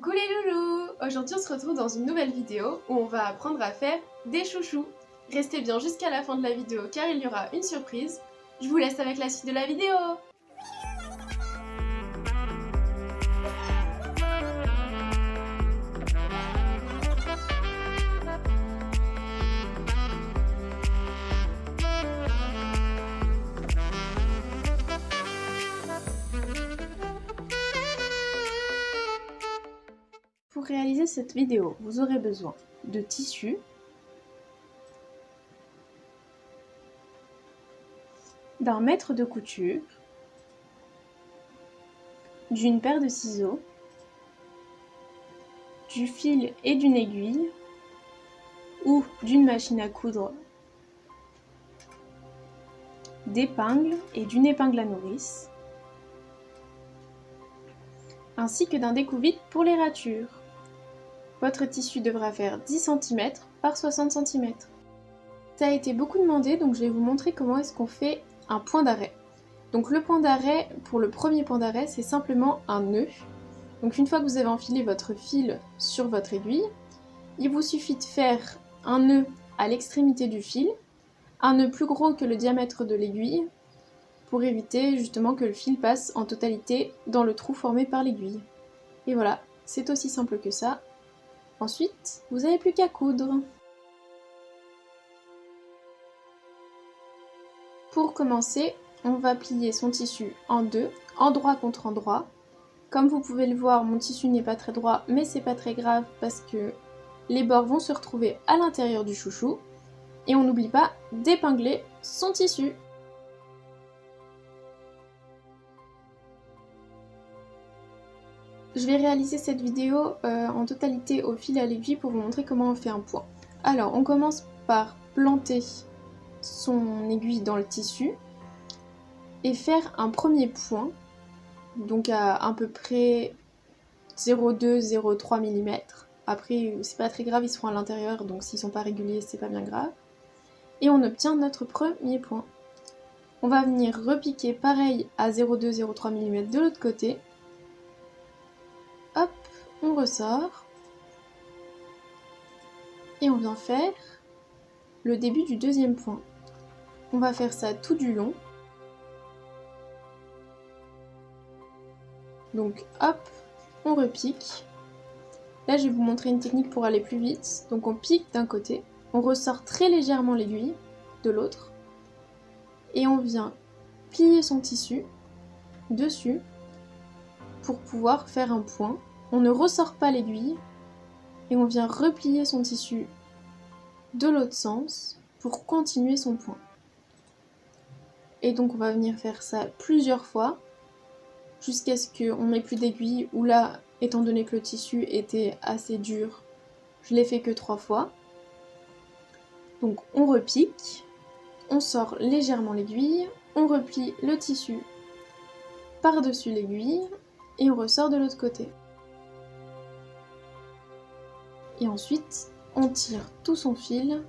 Coucou les loulous! Aujourd'hui on se retrouve dans une nouvelle vidéo où on va apprendre à faire des chouchous. Restez bien jusqu'à la fin de la vidéo car il y aura une surprise. Je vous laisse avec la suite de la vidéo! Pour réaliser cette vidéo, vous aurez besoin de tissu, d'un mètre de couture, d'une paire de ciseaux, du fil et d'une aiguille, ou d'une machine à coudre, d'épingles et d'une épingle à nourrice, ainsi que d'un découpe-vide pour les ratures. Votre tissu devra faire 10 cm par 60 cm. Ça a été beaucoup demandé, donc je vais vous montrer comment est-ce qu'on fait un point d'arrêt. Donc le point d'arrêt, pour le premier point d'arrêt, c'est simplement un nœud. Donc une fois que vous avez enfilé votre fil sur votre aiguille, il vous suffit de faire un nœud à l'extrémité du fil, un nœud plus gros que le diamètre de l'aiguille, pour éviter justement que le fil passe en totalité dans le trou formé par l'aiguille. Et voilà, c'est aussi simple que ça. Ensuite, vous n'avez plus qu'à coudre. Pour commencer, on va plier son tissu en deux, endroit contre endroit. Comme vous pouvez le voir, mon tissu n'est pas très droit, mais c'est pas très grave parce que les bords vont se retrouver à l'intérieur du chouchou. Et on n'oublie pas d'épingler son tissu. Je vais réaliser cette vidéo en totalité au fil à l'aiguille pour vous montrer comment on fait un point. Alors, on commence par planter son aiguille dans le tissu et faire un premier point, donc à peu près 0,2-0,3 mm. Après, c'est pas très grave, ils seront à l'intérieur, donc s'ils sont pas réguliers, c'est pas bien grave. Et on obtient notre premier point. On va venir repiquer pareil à 0,2-0,3 mm de l'autre côté. Hop, on ressort. Et on vient faire le début du deuxième point. On va faire ça tout du long. Donc hop, on repique. Là, je vais vous montrer une technique pour aller plus vite. Donc on pique d'un côté, on ressort très légèrement l'aiguille de l'autre, et on vient plier son tissu dessus pour pouvoir faire un point. On ne ressort pas l'aiguille, et on vient replier son tissu de l'autre sens pour continuer son point. Et donc on va venir faire ça plusieurs fois, jusqu'à ce qu'on n'ait plus d'aiguille, ou là, étant donné que le tissu était assez dur, je l'ai fait que 3 fois. Donc on repique, on sort légèrement l'aiguille, on replie le tissu par-dessus l'aiguille, et on ressort de l'autre côté. Et ensuite, on tire tout son fil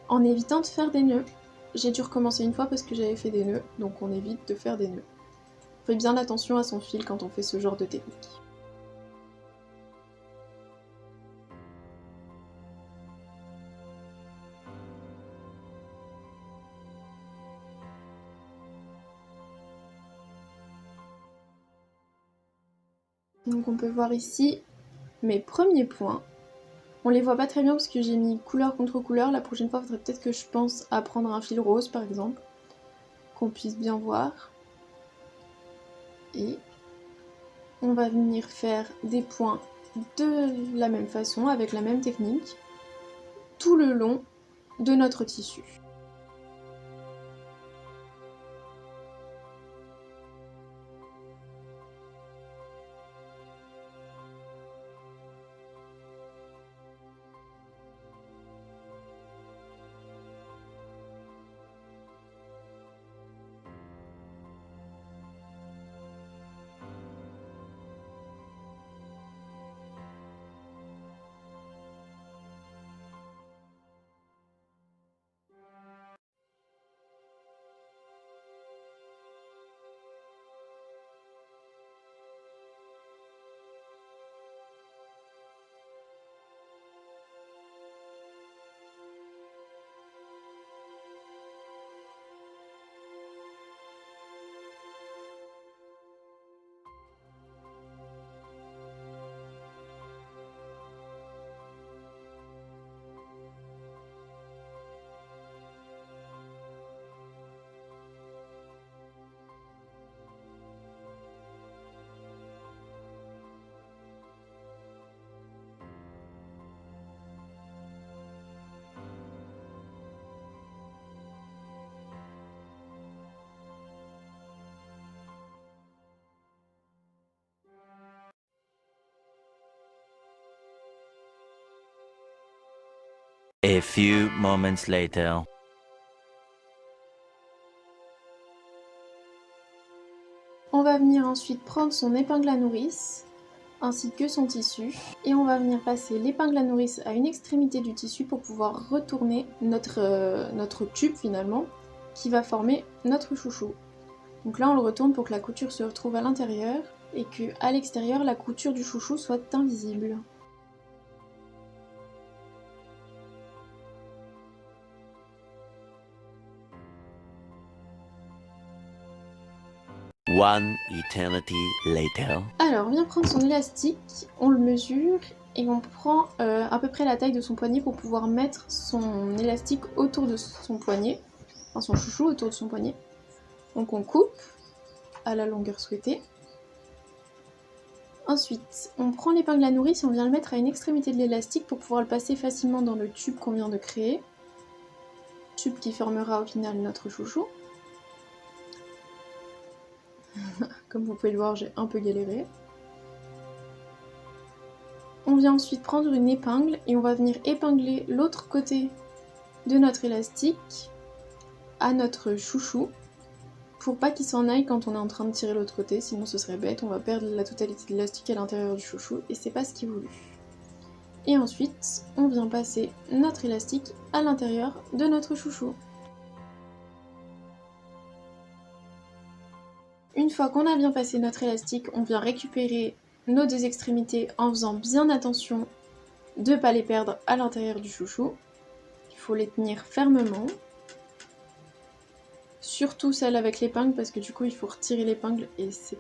en évitant de faire des nœuds. J'ai dû recommencer une fois parce que j'avais fait des nœuds, donc on évite de faire des nœuds. On fait bien attention à son fil quand on fait ce genre de technique. Donc on peut voir ici mes premiers points. On les voit pas très bien parce que j'ai mis couleur contre couleur. La prochaine fois, il faudrait peut-être que je pense à prendre un fil rose par exemple, qu'on puisse bien voir. Et on va venir faire des points de la même façon, avec la même technique, tout le long de notre tissu. A few moments later. On va venir ensuite prendre son épingle à nourrice, ainsi que son tissu, et on va venir passer l'épingle à nourrice à une extrémité du tissu pour pouvoir retourner notre tube finalement, qui va former notre chouchou. Donc là on le retourne pour que la couture se retrouve à l'intérieur, et que à l'extérieur la couture du chouchou soit invisible. One eternity later. Alors, on vient prendre son élastique, on le mesure et on prend à peu près la taille de son poignet pour pouvoir mettre son élastique autour de son poignet, enfin son chouchou autour de son poignet. Donc on coupe à la longueur souhaitée. Ensuite, on prend l'épingle à nourrice et on vient le mettre à une extrémité de l'élastique pour pouvoir le passer facilement dans le tube qu'on vient de créer. Tube qui formera au final notre chouchou. Comme vous pouvez le voir, j'ai un peu galéré. On vient ensuite prendre une épingle et on va venir épingler l'autre côté de notre élastique à notre chouchou pour pas qu'il s'en aille quand on est en train de tirer l'autre côté, sinon ce serait bête, on va perdre la totalité de l'élastique à l'intérieur du chouchou et c'est pas ce qui est voulu. Et ensuite, on vient passer notre élastique à l'intérieur de notre chouchou. Une fois qu'on a bien passé notre élastique, on vient récupérer nos deux extrémités en faisant bien attention de ne pas les perdre à l'intérieur du chouchou. Il faut les tenir fermement. Surtout celle avec l'épingle parce que du coup il faut retirer l'épingle et c'est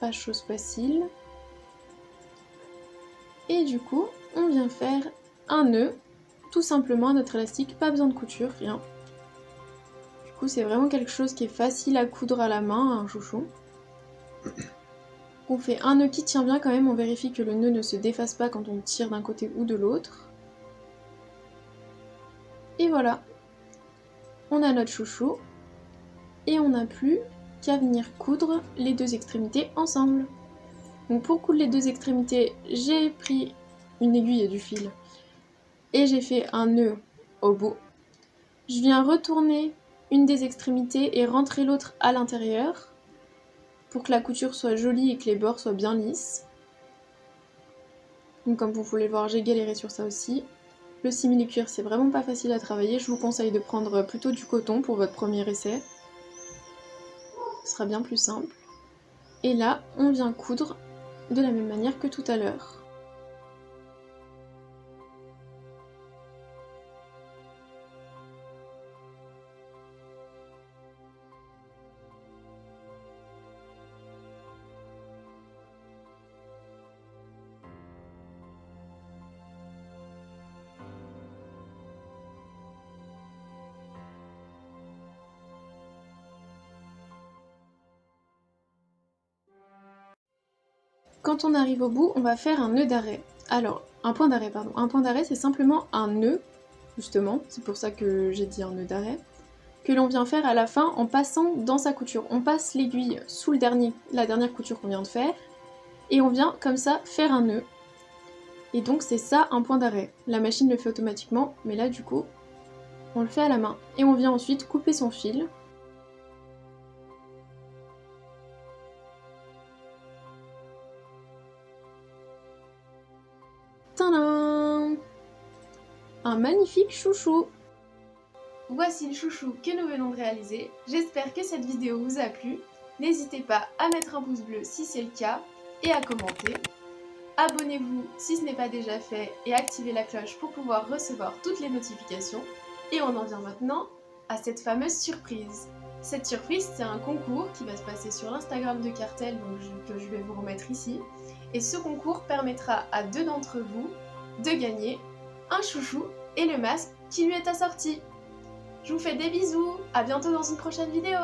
pas chose facile. Et du coup on vient faire un nœud, tout simplement à notre élastique, pas besoin de couture, rien. Du coup c'est vraiment quelque chose qui est facile à coudre à la main, un chouchou. On fait un nœud qui tient bien quand même, on vérifie que le nœud ne se défasse pas quand on tire d'un côté ou de l'autre. Et voilà, on a notre chouchou et on n'a plus qu'à venir coudre les deux extrémités ensemble. Donc pour coudre les deux extrémités, j'ai pris une aiguille et du fil et j'ai fait un nœud au bout. Je viens retourner une des extrémités et rentrer l'autre à l'intérieur pour que la couture soit jolie et que les bords soient bien lisses. Donc comme vous pouvez le voir, j'ai galéré sur ça aussi. Le simili-cuir, c'est vraiment pas facile à travailler. Je vous conseille de prendre plutôt du coton pour votre premier essai. Ce sera bien plus simple. Et là, on vient coudre de la même manière que tout à l'heure. Quand on arrive au bout, on va faire un nœud d'arrêt. Alors, un point d'arrêt, pardon. Un point d'arrêt, c'est simplement un nœud, justement, c'est pour ça que j'ai dit un nœud d'arrêt, que l'on vient faire à la fin en passant dans sa couture. On passe l'aiguille sous la dernière couture qu'on vient de faire, et on vient comme ça faire un nœud. Et donc c'est ça un point d'arrêt. La machine le fait automatiquement, mais là du coup, on le fait à la main. Et on vient ensuite couper son fil. Tadam! Un magnifique chouchou! Voici le chouchou que nous venons de réaliser. J'espère que cette vidéo vous a plu. N'hésitez pas à mettre un pouce bleu si c'est le cas et à commenter. Abonnez-vous si ce n'est pas déjà fait et activez la cloche pour pouvoir recevoir toutes les notifications. Et on en vient maintenant à cette fameuse surprise. Cette surprise, c'est un concours qui va se passer sur l'Instagram de Cartel, que je vais vous remettre ici. Et ce concours permettra à 2 d'entre vous de gagner un chouchou et le masque qui lui est assorti. Je vous fais des bisous, à bientôt dans une prochaine vidéo.